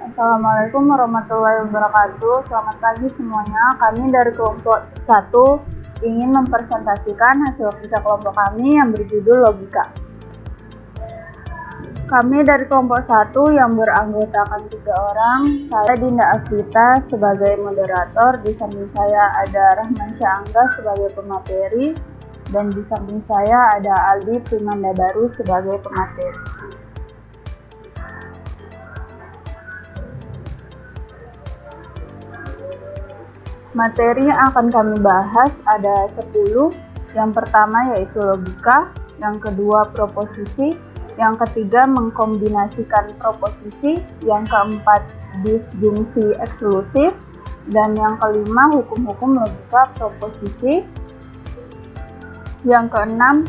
Assalamualaikum warahmatullahi wabarakatuh. Selamat pagi semuanya. Kami dari kelompok 1 ingin mempresentasikan hasil kerja kelompok kami yang berjudul Logika. Kami dari kelompok 1 yang beranggotakan 3 orang. Saya Dinda Afita sebagai moderator. Di samping saya ada Rahmansyah Angga sebagai pemateri. Dan di samping saya ada Aldi Primandabaru sebagai pemateri. Materi yang akan kami bahas ada 10. Yang pertama yaitu logika, yang kedua proposisi, yang ketiga mengkombinasikan proposisi, yang keempat disjungsi eksklusif, dan yang kelima hukum-hukum logika proposisi, yang keenam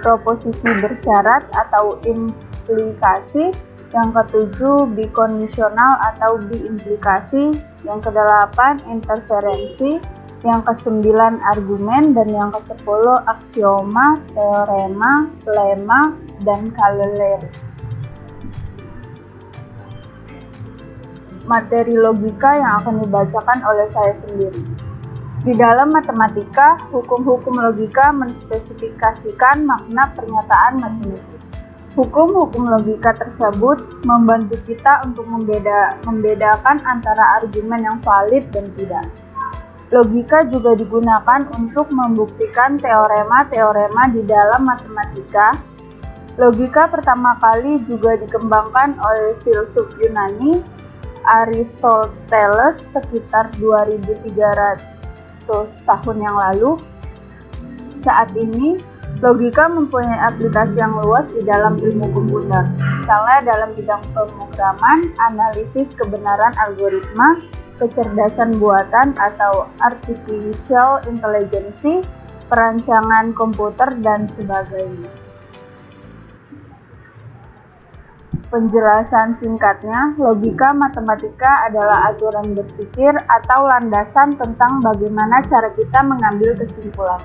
proposisi bersyarat atau implikasi, yang ketujuh bikondisional atau biimplikasi, yang kedelapan interferensi, yang kesembilan argumen, dan yang kesepuluh aksioma, teorema, lema, dan corollary. Materi logika yang akan dibacakan oleh saya sendiri. Di dalam matematika, hukum-hukum logika menspesifikasikan makna pernyataan matematis. Hukum-hukum logika tersebut membantu kita untuk membedakan antara argumen yang valid dan tidak. Logika juga digunakan untuk membuktikan teorema-teorema di dalam matematika. Logika pertama kali juga dikembangkan oleh filsuf Yunani Aristoteles sekitar 2300 tahun yang lalu. Saat ini, logika mempunyai aplikasi yang luas di dalam ilmu komputer, misalnya dalam bidang pemrograman, analisis kebenaran algoritma, kecerdasan buatan atau artificial intelligence, perancangan komputer, dan sebagainya. Penjelasan singkatnya, logika matematika adalah aturan berpikir atau landasan tentang bagaimana cara kita mengambil kesimpulan.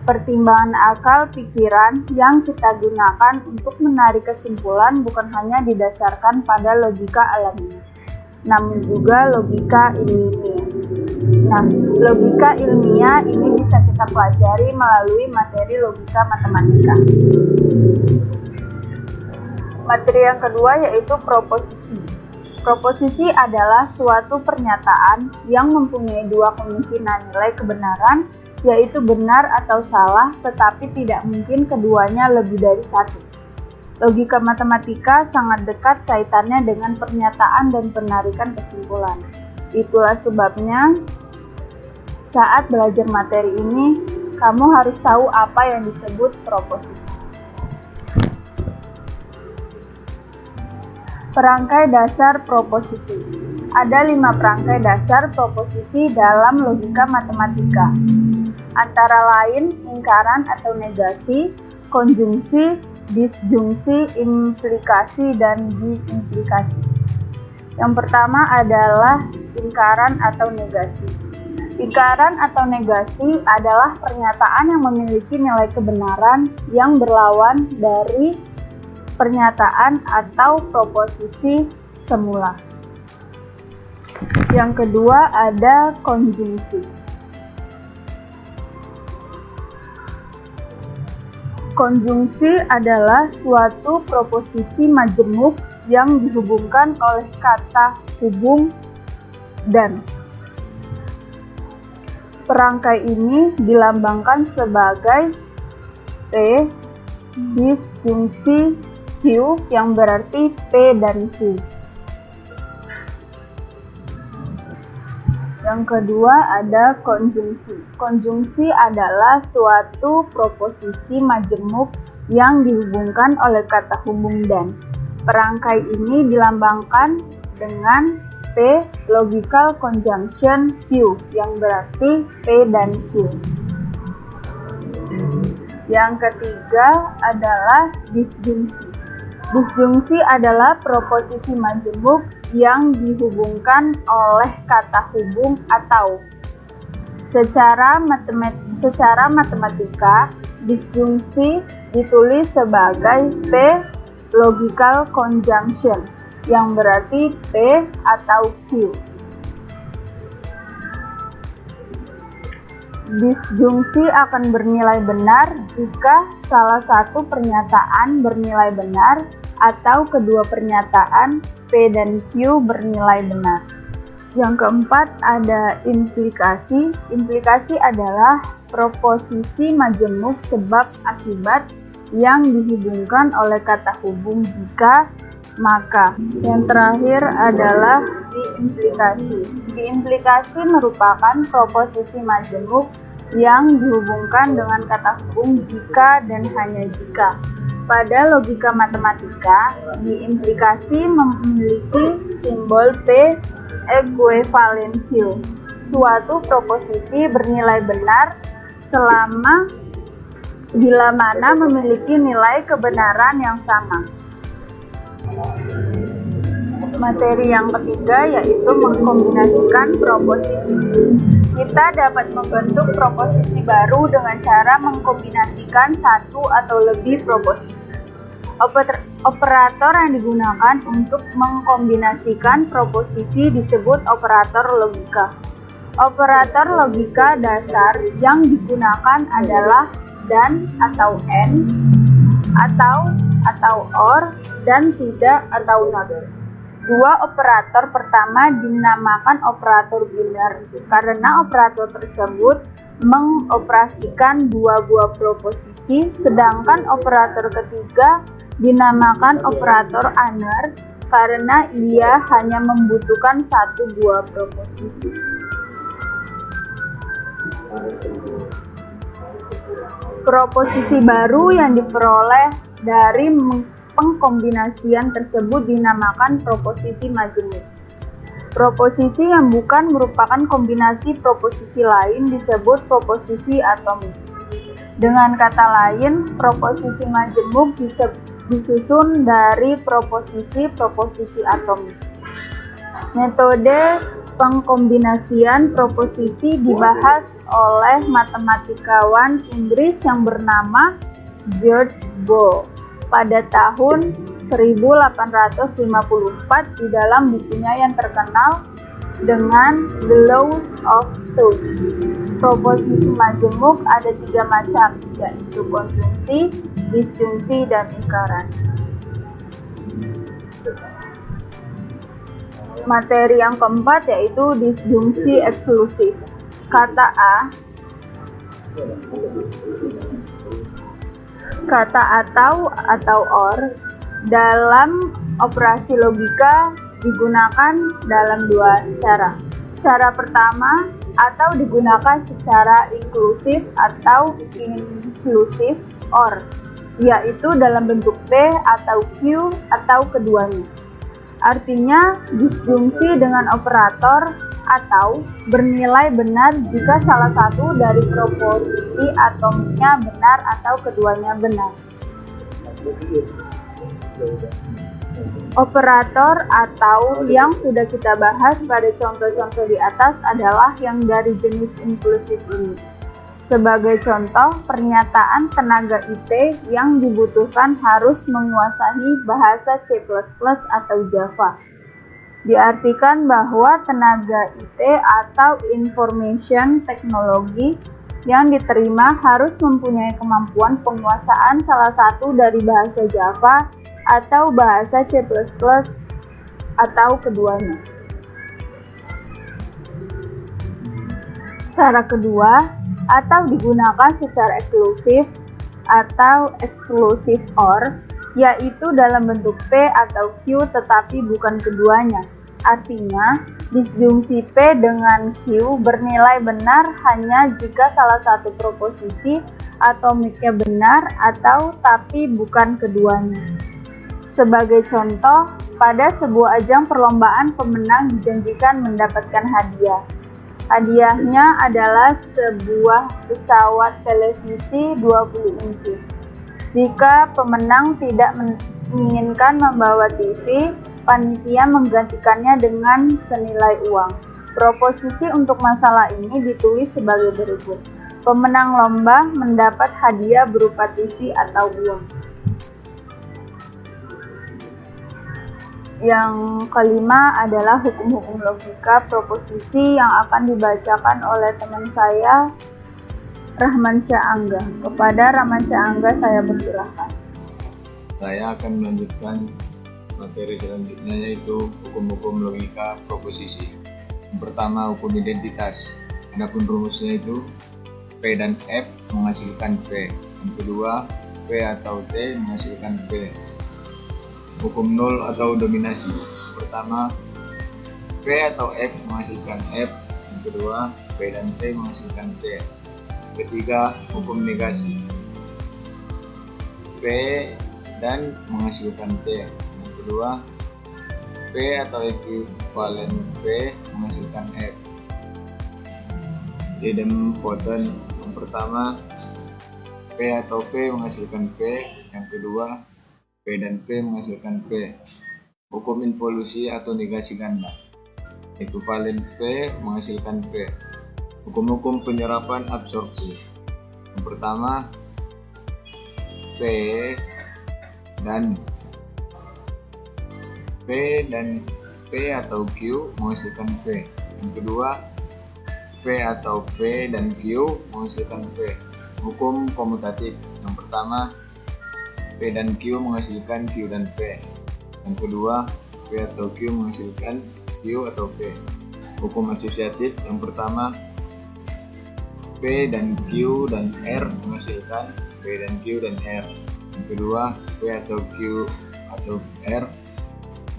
Pertimbangan akal pikiran yang kita gunakan untuk menarik kesimpulan bukan hanya didasarkan pada logika alamiah, namun juga logika ilmiah. Nah, logika ilmiah ini bisa kita pelajari melalui materi logika matematika. Materi yang kedua yaitu proposisi. Proposisi adalah suatu pernyataan yang mempunyai dua kemungkinan nilai kebenaran, yaitu benar atau salah, tetapi tidak mungkin keduanya lebih dari satu. Logika matematika sangat dekat kaitannya dengan pernyataan dan penarikan kesimpulan. Itulah sebabnya, saat belajar materi ini, kamu harus tahu apa yang disebut proposisi. Perangkai dasar proposisi. Ada 5 perangkai dasar proposisi dalam logika matematika. Antara lain ingkaran atau negasi, konjungsi, disjungsi, implikasi, dan biimplikasi. Yang pertama adalah ingkaran atau negasi. Ingkaran atau negasi adalah pernyataan yang memiliki nilai kebenaran yang berlawan dari pernyataan atau proposisi semula. Yang kedua ada konjungsi. Konjungsi adalah suatu proposisi majemuk yang dihubungkan oleh kata hubung dan. Perangkai ini dilambangkan sebagai P disjungsi Q yang berarti P dan Q. Yang kedua ada konjungsi. Konjungsi adalah suatu proposisi majemuk yang dihubungkan oleh kata hubung dan. Perangkai ini dilambangkan dengan P logical conjunction Q yang berarti P dan Q. Yang ketiga adalah disjungsi. Disjungsi adalah proposisi majemuk yang dihubungkan oleh kata hubung atau. Secara matematika, disjungsi ditulis sebagai P logical conjunction yang berarti P atau Q. Disjungsi akan bernilai benar jika salah satu pernyataan bernilai benar atau kedua pernyataan P dan Q bernilai benar. Yang keempat ada implikasi. Implikasi adalah proposisi majemuk sebab akibat yang dihubungkan oleh kata hubung jika, maka. Yang terakhir adalah diimplikasi. Diimplikasi merupakan proposisi majemuk yang dihubungkan dengan kata hubung jika dan hanya jika. Pada logika matematika, diimplikasi memiliki simbol P ekuivalen Q. Suatu proposisi bernilai benar selama bila mana memiliki nilai kebenaran yang sama. Materi yang ketiga yaitu mengkombinasikan proposisi. Kita dapat membentuk proposisi baru dengan cara mengkombinasikan satu atau lebih proposisi. Operator yang digunakan untuk mengkombinasikan proposisi disebut operator logika. Operator logika dasar yang digunakan adalah dan atau and, atau or, dan tidak atau not. Dua operator pertama dinamakan operator biner karena operator tersebut mengoperasikan dua buah proposisi, sedangkan operator ketiga dinamakan operator AND karena ia hanya membutuhkan satu buah proposisi. Proposisi baru yang diperoleh dari pengkombinasian tersebut dinamakan proposisi majemuk. Proposisi yang bukan merupakan kombinasi proposisi lain disebut proposisi atomik. Dengan kata lain, proposisi majemuk disusun dari proposisi atomik. Metode pengkombinasian proposisi dibahas oleh matematikawan Inggris yang bernama George Boole pada tahun 1854 di dalam bukunya yang terkenal dengan The Laws of Touch. Proposisi majemuk ada tiga macam, yaitu konjungsi, disjungsi, dan lingkaran. Materi yang keempat yaitu disjungsi eksklusif. Kata atau or dalam operasi logika digunakan dalam dua cara. Cara pertama, atau digunakan secara inklusif atau inklusif or, yaitu dalam bentuk P atau Q atau keduanya. Artinya, disjungsi dengan operator atau bernilai benar jika salah satu dari proposisi atomiknya benar atau keduanya benar. Operator atau yang sudah kita bahas pada contoh-contoh di atas adalah yang dari jenis inklusif ini. Sebagai contoh, pernyataan tenaga IT yang dibutuhkan harus menguasai bahasa C++ atau Java. Diartikan bahwa tenaga IT atau information technology yang diterima harus mempunyai kemampuan penguasaan salah satu dari bahasa Java atau bahasa C++ atau keduanya. Cara kedua, atau digunakan secara eksklusif atau eksklusif or, yaitu dalam bentuk P atau Q tetapi bukan keduanya. Artinya, disjungsi P dengan Q bernilai benar hanya jika salah satu proposisi atomiknya benar atau tapi bukan keduanya. Sebagai contoh, pada sebuah ajang perlombaan pemenang dijanjikan mendapatkan hadiah. Hadiahnya adalah sebuah pesawat televisi 20 inci. Jika pemenang tidak menginginkan membawa TV, panitia menggantikannya dengan senilai uang. Proposisi untuk masalah ini ditulis sebagai berikut. Pemenang lomba mendapat hadiah berupa TV atau uang. Yang kelima adalah hukum-hukum logika proposisi yang akan dibacakan oleh teman saya, Rahmansyah Angga. Kepada Rahmansyah Angga saya persilahkan. Saya akan melanjutkan materi selanjutnya, yaitu hukum-hukum logika proposisi. Yang pertama, hukum identitas. Adapun rumusnya itu P dan F menghasilkan P. Yang kedua, P atau T menghasilkan P. Hukum nol atau dominasi. Pertama, P atau F menghasilkan F. Yang kedua, P dan T menghasilkan T. Ketiga, hukum negasi. P dan menghasilkan T. Yang kedua, P atau ekuivalen P menghasilkan F. Idempotent. Yang pertama, P atau P menghasilkan P. Yang kedua, P dan P menghasilkan P. Hukum involusi atau negasi ganda. Ekuivalen P menghasilkan P. Hukum-hukum penyerapan absorpsi. Yang pertama, P dan P atau Q menghasilkan P. Yang kedua, P atau P dan Q menghasilkan P. Hukum komutatif. Yang pertama, P dan Q menghasilkan Q dan P. Yang kedua, P atau Q menghasilkan Q atau P. Hukum asosiatif. Yang pertama, P dan Q dan R menghasilkan P dan Q dan R. Yang kedua, P atau Q atau R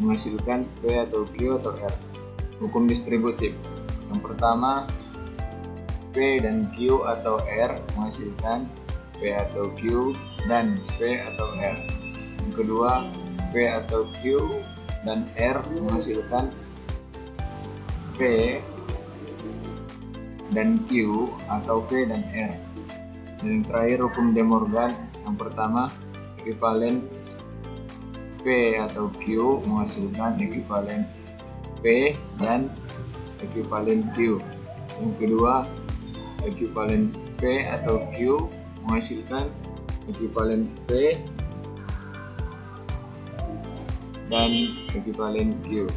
menghasilkan P atau Q atau R. Hukum distributif. Yang pertama, P dan Q atau R menghasilkan P atau Q dan P atau R. Yang kedua, P atau Q dan R menghasilkan P dan Q atau P dan R. Dan yang terakhir, hukum De Morgan. Yang pertama, ekuivalen P atau Q menghasilkan ekuivalen P dan ekuivalen Q. Yang kedua, ekuivalen P atau Q menghasilkan ekuivalen P dan ekuivalen Q.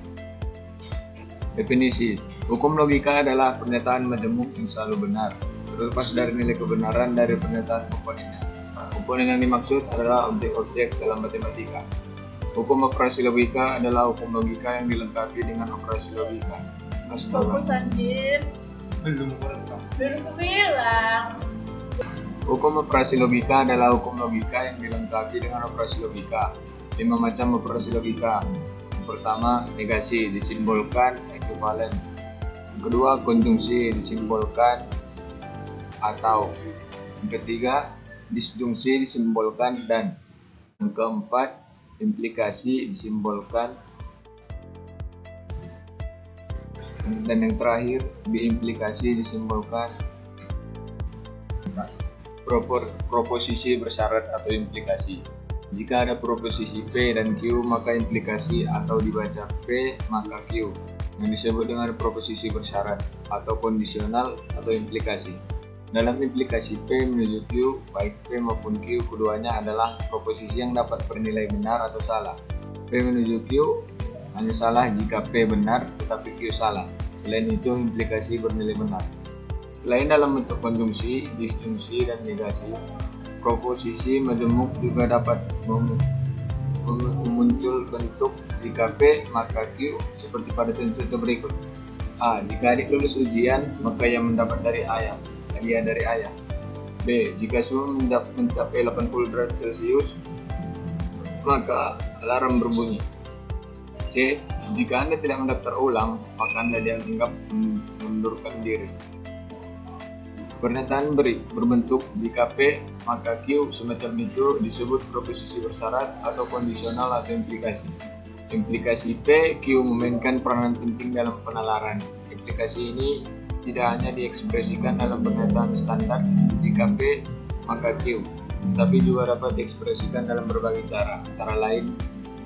Definisi. Hukum logika adalah pernyataan majemuk yang selalu benar, terlepas dari nilai kebenaran dari pernyataan komponennya. Komponen yang dimaksud adalah objek-objek dalam matematika. Hukum operasi logika adalah hukum logika yang dilengkapi dengan operasi logika. Astaga. Belum bilang. Hukum operasi logika adalah hukum logika yang dilengkapi dengan operasi logika. 5 macam operasi logika. Yang pertama, negasi, disimbolkan ekuivalen. Yang kedua, konjungsi, disimbolkan atau. Yang ketiga, disjungsi, disimbolkan dan. Yang keempat, implikasi, disimbolkan. Dan yang terakhir, biimplikasi, disimbolkan. Proposisi bersyarat atau implikasi. Jika ada proposisi P dan Q, maka implikasi atau dibaca P maka Q, yang disebut dengan proposisi bersyarat atau kondisional atau implikasi. Dalam implikasi P menuju Q, baik P maupun Q keduanya adalah proposisi yang dapat bernilai benar atau salah. P menuju Q hanya salah jika P benar tetapi Q salah. Selain itu, implikasi bernilai benar. Selain dalam bentuk konjungsi, disjungsi, dan negasi, proposisi majemuk juga dapat muncul bentuk jika P maka Q seperti pada contoh berikut. A. Jika adik lulus ujian, maka ia mendapat hadiah dari ayah. B. Jika suhu mencapai 80 derajat Celcius, maka alarm berbunyi. C. Jika Anda tidak mendaftar ulang, maka Anda dianggap mengundurkan diri. Pernyataan berbentuk jika P maka Q semacam itu disebut proposisi bersyarat atau kondisional atau implikasi. Implikasi P, Q memainkan peranan penting dalam penalaran. Implikasi ini tidak hanya diekspresikan dalam pernyataan standar jika P maka Q, tetapi juga dapat diekspresikan dalam berbagai cara. Antara lain,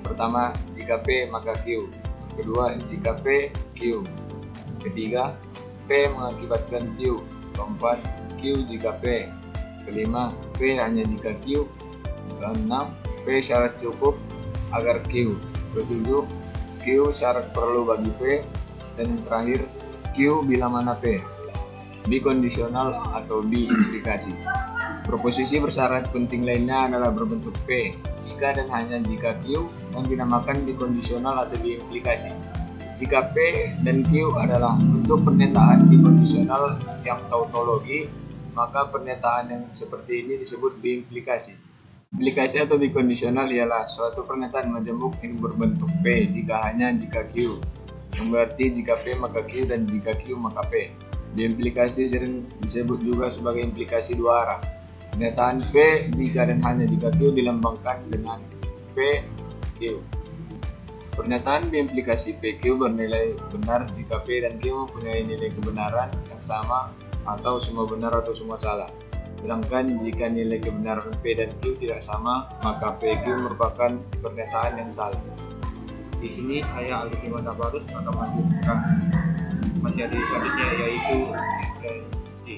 pertama, jika P maka Q. Kedua, jika P, Q. Ketiga, P mengakibatkan Q. Keempat, Q jika P. Kelima, P hanya jika Q. Keenam, P syarat cukup agar Q. Ketujuh, Q syarat perlu bagi P, dan yang terakhir Q bila mana P. B kondisional atau B implikasi. Proposisi bersyarat penting lainnya adalah berbentuk P jika dan hanya jika Q yang dinamakan B kondisional atau B implikasi. Jika P dan Q adalah bentuk pernyataan B kondisional yang tautologi, maka pernyataan yang seperti ini disebut B implikasi. Implikasi atau B kondisional ialah suatu pernyataan majemuk yang berbentuk P jika hanya jika Q, yang berarti jika P maka Q dan jika Q maka P. B implikasi sering disebut juga sebagai implikasi dua arah. Pernyataan P jika dan hanya jika Q dilambangkan dengan P, Q. Pernyataan B implikasi PQ bernilai benar jika P dan Q mempunyai nilai kebenaran yang sama atau semua benar atau semua salah. Sedangkan jika nilai kebenaran P dan Q tidak sama, maka PQ merupakan pernyataan yang salah. Di sini saya Alif Iman Tabarus akan melanjutkan materi selanjutnya, yaitu referensi.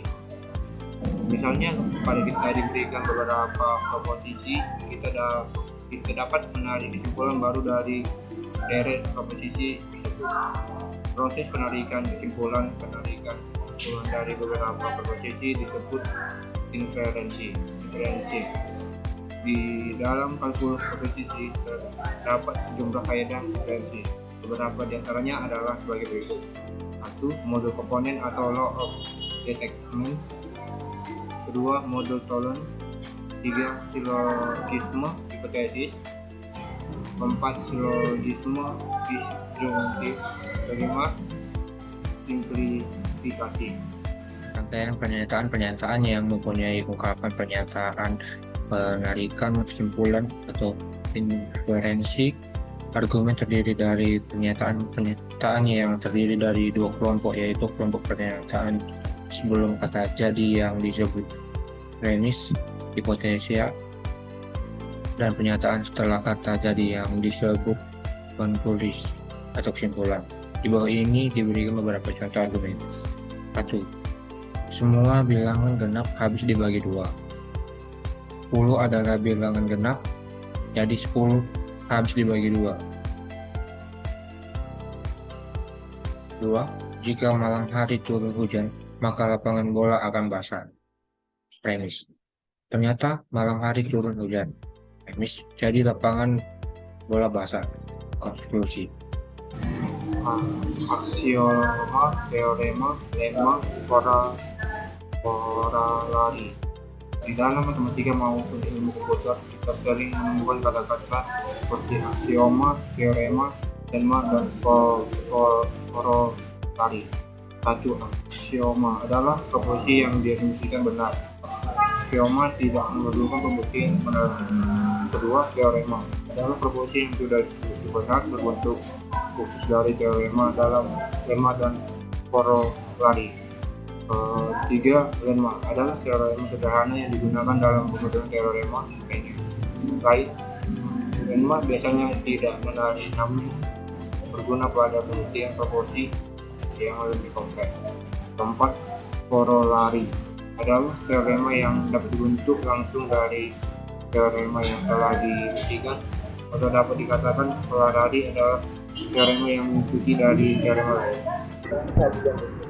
Misalnya pada kita diberikan beberapa proposisi, kita dapat menarik kesimpulan baru dari deret proposisi tersebut. Proses penarikan kesimpulan dari beberapa proposisi disebut inferensi. Di dalam kalkulus proposisi terdapat sejumlah kaidah inferensi. Beberapa di antaranya adalah sebagai berikut. 1. Modul komponen atau law of detachment. 2. Modul Tholen. 3. Silogisme hipotesis. 4. Silogisme disjungtif. 5. Simplifikasi. Rangkaian pernyataan yang mempunyai ungkapan pernyataan, penarikan kesimpulan atau inferensi. Argumen terdiri dari pernyataan yang terdiri dari dua kelompok, yaitu kelompok pernyataan sebelum kata jadi yang disebut premis, hipotesia, dan pernyataan setelah kata jadi yang disebut konklusi atau kesimpulan. Di bawah ini diberikan beberapa contoh argumen. 1. Semua bilangan genap habis dibagi 2. 10 adalah bilangan genap, jadi 10 habis dibagi 2. 2. Jika malam hari turun hujan, maka lapangan bola akan basah. Premis. Ternyata malam hari turun hujan. Premis. Jadi lapangan bola basah. Konklusi. Aksioma, teorema, lemma, korelasi. Di dalam matematika maupun ilmu komputer, kita sering menemukan kata-kata seperti aksioma, teorema, lemma, dan korelasi. 1. Aksioma adalah proposisi yang diasumsikan benar. Aksioma tidak memerlukan pembuktian kebenaran. 2. Teorema adalah proposisi yang sudah benar berbentuk khusus dari teorema dalam lemma dan korelasi. 3. Lemma adalah teorema sederhana yang digunakan dalam pembentukan teorema lain. Lemma biasanya tidak menarik, namun berguna pada pembuktian proposisi yang lebih kompleks. 4. Korelasi adalah teorema yang dapat dibentuk langsung dari teorema yang telah dibuktikan, atau dapat dikatakan korelasi adalah teorema yang mengikuti dari teorema lain.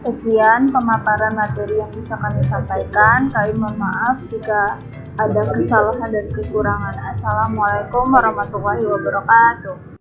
Sekian pemaparan materi yang bisa kami sampaikan. Kami mohon maaf jika ada kesalahan dan kekurangan. Assalamualaikum warahmatullahi wabarakatuh.